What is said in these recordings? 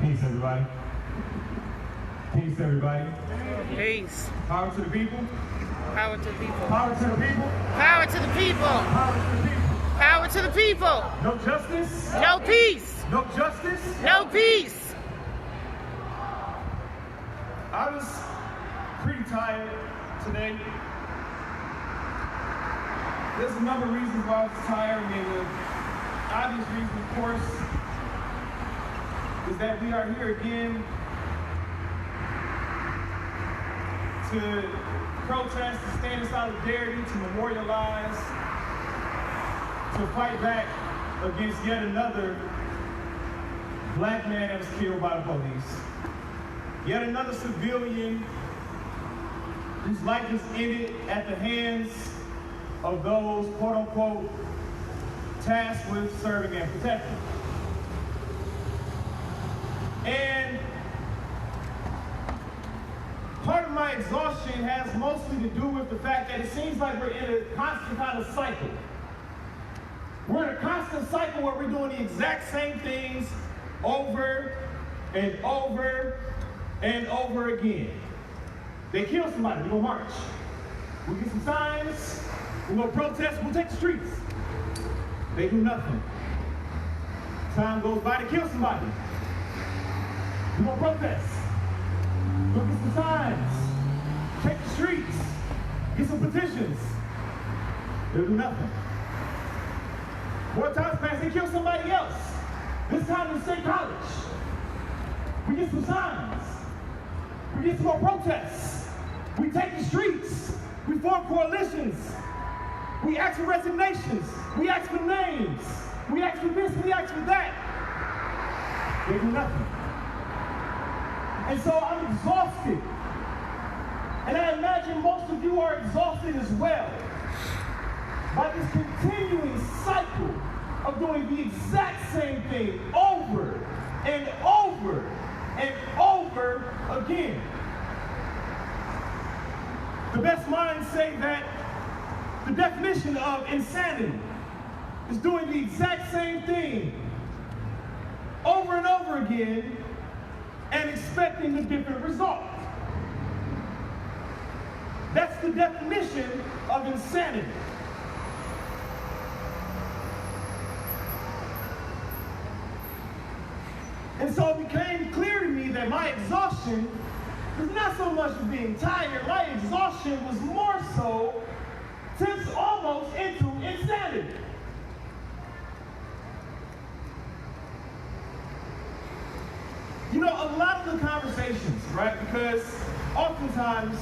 Peace, everybody. Peace, everybody. Peace. Power to the people. Power to the people. Power to the people. Power to the people. Power to the people. Power to the people. No justice. No peace. No justice. No peace. I was pretty tired today. There's a number of reasons why I was tired. I mean, the obvious reason, of course, is that we are here again to protest, to stand in solidarity, to memorialize, to fight back against yet another black man that was killed by the police. Yet another civilian whose life is ended at the hands of those, quote unquote, tasked with serving and protecting. And part of my exhaustion has mostly to do with the fact that it seems like we're in a constant kind of cycle. We're in a constant cycle where we're doing the exact same things over and over and over again. They kill somebody, we go march. We get some signs, we go protest, we'll take the streets. They do nothing. Time goes by, to kill somebody. We go protest. We'll get some signs, take the streets, get some petitions. They'll do nothing. More times pass, they kill somebody else. This time in State College. We get some signs. We get some more protests. We take the streets. We form coalitions. We ask for resignations. We ask for names. We ask for this, we ask for that. They do nothing. And so I'm exhausted. And I imagine most of you are exhausted as well by this continuing cycle of doing the exact same thing over and over and over again. The best minds say that the definition of insanity is doing the exact same thing over and over again and expecting a different result. That's the definition of insanity. And so it became clear to me that my exhaustion was not so much of being tired. My exhaustion was more so tips almost into insanity. You know, a lot of the conversations, right? Because oftentimes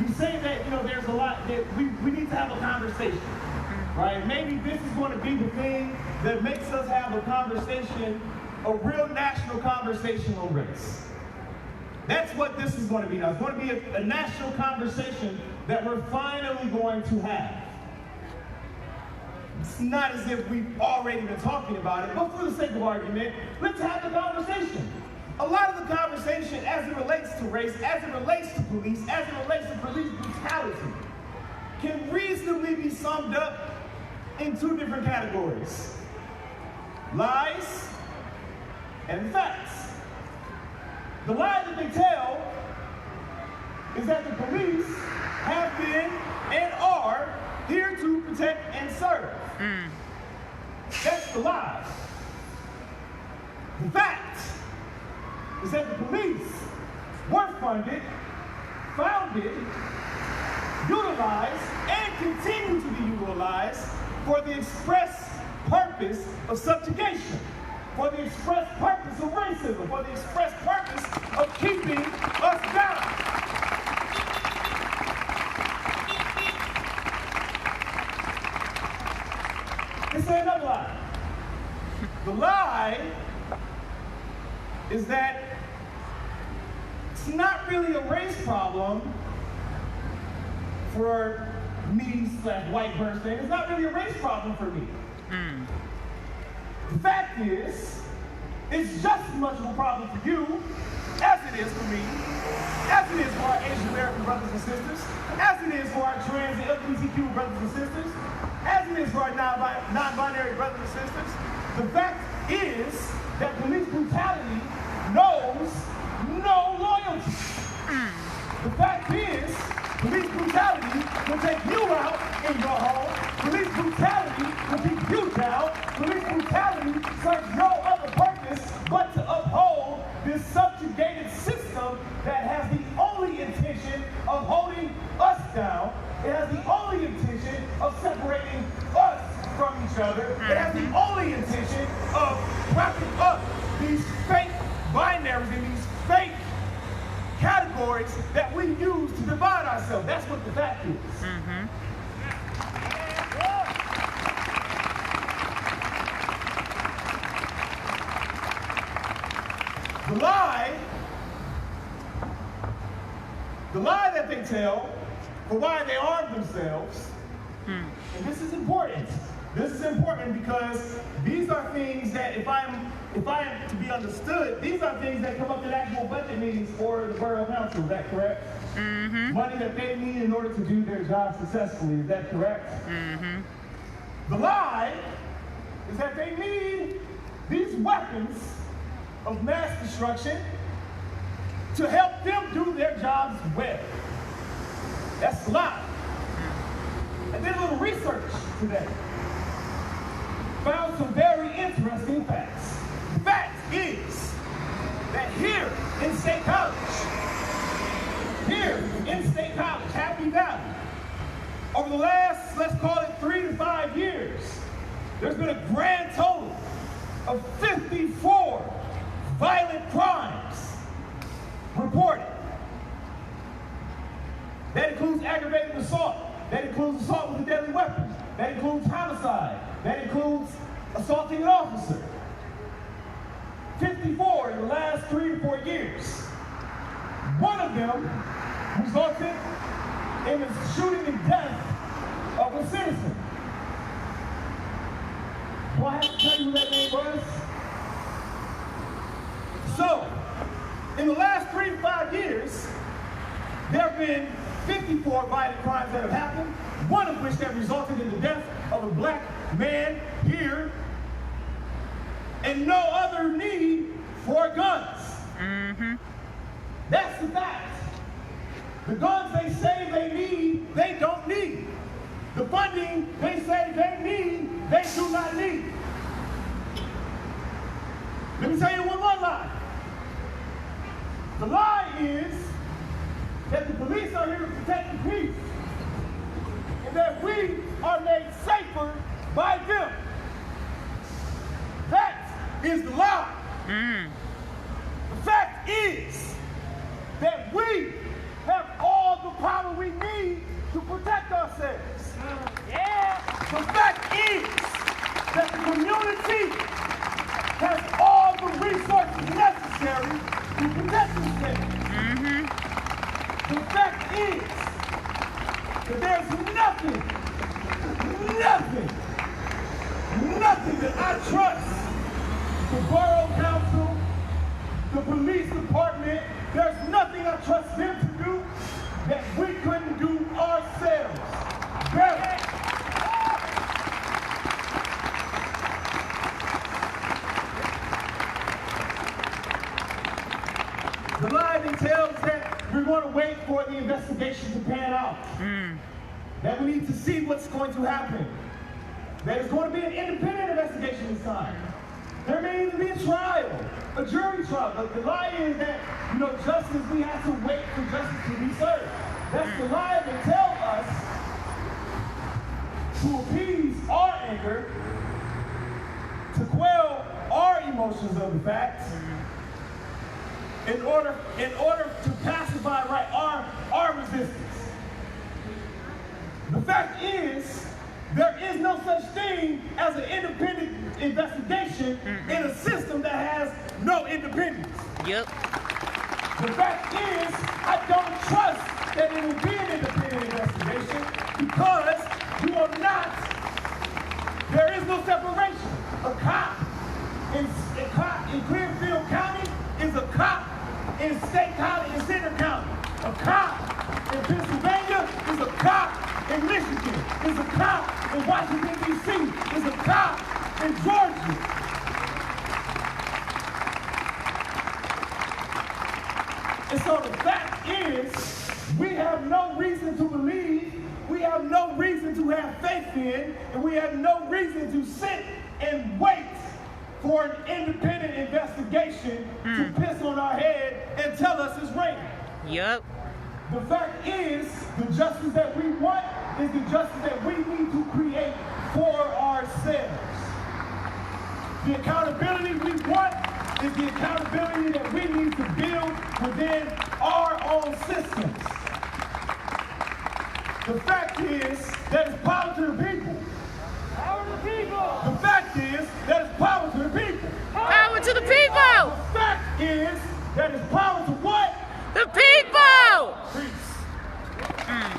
we say that, you know, there's a lot that we need to have a conversation, right? Maybe this is going to be the thing that makes us have a conversation, a real national conversation on race. That's what this is going to be now. It's going to be a national conversation that we're finally going to have. It's not as if we've already been talking about it, but for the sake of argument, let's have the conversation. A lot of the conversation as it relates to race, as it relates to police, as it relates to police brutality, can reasonably be summed up in two different categories: lies and facts. The lie that they tell is that the police have been and are here to protect and serve. That's the lie. The fact is that the police were funded, founded, utilized, and continue to be utilized for the express purpose of subjugation, for the express purpose of racism, for the express purpose of keeping us down. Let's say another lie. The lie is that it's not really a race problem for me/white person. It's not really a race problem for me. The fact is, it's just as much of a problem for you as it is for me, as it is for our Asian American brothers and sisters, as it is for our trans and LGBTQ brothers and sisters, as it is for our non-binary brothers and sisters. The fact is that police brutality knows no loyalty. The fact is, police brutality will take you out in your home. Police brutality will keep you down. Police brutality serves no other purpose but to uphold this subjugated system that has the only intention of holding us down. It has the only intention of separating us from each other. It has the only intention of wrapping up these fake binaries and these fake categories that we use to divide ourselves. That's what the fact is. The lie that they tell for why they arm themselves, and this is important. This is important because these are things that if I am to be understood, these are things that come up in actual budget meetings for the Borough Council. Is that correct? Money that they need in order to do their job successfully. Is that correct? The lie is that they need these weapons of mass destruction to help them do their jobs well. That's the lie. I did a little research today. Found some very interesting facts. The fact is that here in State College, Happy Valley, over the last, let's call it 3 to 5 years, there's been a grand total of 54 violent crimes reported. That includes aggravated assault. That includes assault with a deadly weapon. That includes homicide. That includes assaulting an officer. 54 in the last 3 to 4 years. One of them resulted in the shooting and death of a citizen. Do I have to tell you who that name was? So, in the last 3 to 5 years, there have been 54 violent crimes that have happened, one of which that resulted in the death of a black man here, and no other need for guns. That's the fact. The guns they say they need, they don't need. The funding they say they need, they do not need. Let me tell you one more lie. The lie is that the police are here to protect the peace, and that we are made safer by them. That is the lie. The fact is that we have all the power we need to protect ourselves. The fact is that the community has all the resources necessary to protect themselves. The fact is that there's nothing that I trust the Borough Council, the police department, there's nothing I trust them to do that we couldn't do ourselves better. The lie that tells that we're going to wait for the investigation to pan out. That we need to see what's going to happen. That it's going to be an independent investigation this time. There may even be a trial, a jury trial. But the lie is that, justice, we have to wait for justice to be served. That's the lie that tells us to appease our anger, to quell our emotions of the facts, in order to pacify our resistance. The fact is, there is no such thing as an independent investigation in a system that has no independence. Yep. The fact is, I don't trust that it will be an independent investigation because there is no separation. A cop in Clearfield County is a cop in State County, in Center County. A cop in Pennsylvania is a cop in Michigan, is a cop in Washington, D.C., is a cop in Georgia. And so the fact is, we have no reason to believe, we have no reason to have faith in, and we have no reason to sit and wait for an independent investigation to piss on our head and tell us it's raining. Yep. The fact is, the justice that we want is the justice that we need to create for ourselves. The accountability we want is the accountability that we need to build within our own systems. The fact is that